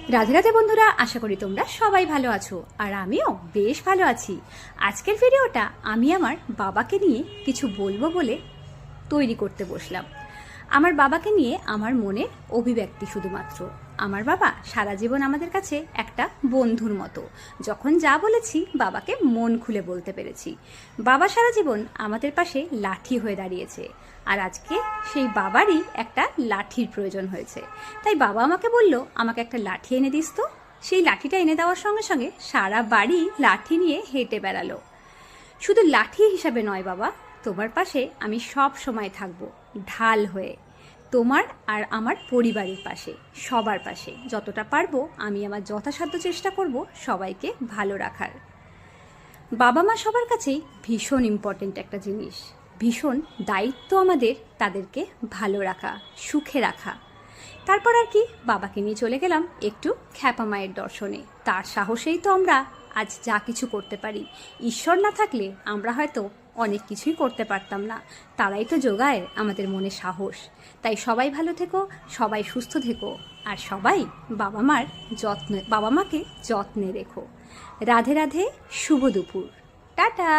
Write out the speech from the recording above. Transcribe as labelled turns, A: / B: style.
A: রাধে রাধে বন্ধুরা, আশা করি তোমরা সবাই ভালো আছো আর আমিও বেশ ভালো আছি। আজকের ভিডিওটা আমি আমার বাবাকে নিয়ে কিছু বলবো বলে তৈরি করতে বসলাম। আমার বাবাকে নিয়ে আমার মনের অভিব্যক্তি শুধুমাত্র। আমার বাবা সারা জীবন আমাদের কাছে একটা বন্ধুর মতো। যখন যা বলেছি বাবাকে মন খুলে বলতে পেরেছি। বাবা সারা জীবন আমাদের পাশে লাঠি হয়ে দাঁড়িয়েছে, আর আজকে সেই বাবারই একটা লাঠির প্রয়োজন হয়েছে। তাই বাবা আমাকে বলল, আমাকে একটা লাঠি এনে দিস তো। সেই লাঠিটা এনে দেওয়ার সঙ্গে সঙ্গে সারা বাড়ি লাঠি নিয়ে হেঁটে বেড়ালো। শুধু লাঠি হিসাবে নয় বাবা, তোমার পাশে আমি সব সময় থাকবো, ঢাল হয়ে। তোমার আর আমার পরিবারের পাশে, সবার পাশে যতটা পারবো আমি আমার যথাসাধ্য চেষ্টা করব সবাইকে ভালো রাখার। বাবা মা সবার কাছেই ভীষণ ইম্পর্টেন্ট একটা জিনিস, ভীষণ দায়িত্ব আমাদের তাদেরকে ভালো রাখা, সুখে রাখা। তারপর আর কি, বাবাকে নিয়ে চলে গেলাম একটু খ্যাপা মায়ের দর্শনে। তার সাহসেই তো আমরা আজ যা কিছু করতে পারি। ঈশ্বর না থাকলে আমরা হয়তো অনেক কিছুই করতে পারতাম না। তারাই তো যোগায় আমাদের মনে সাহস। তাই সবাই ভালো থেকো, সবাই সুস্থ থেকো, আর সবাই বাবা মাকে যত্নে রেখো। রাধে রাধে, শুভ দুপুর, টাটা।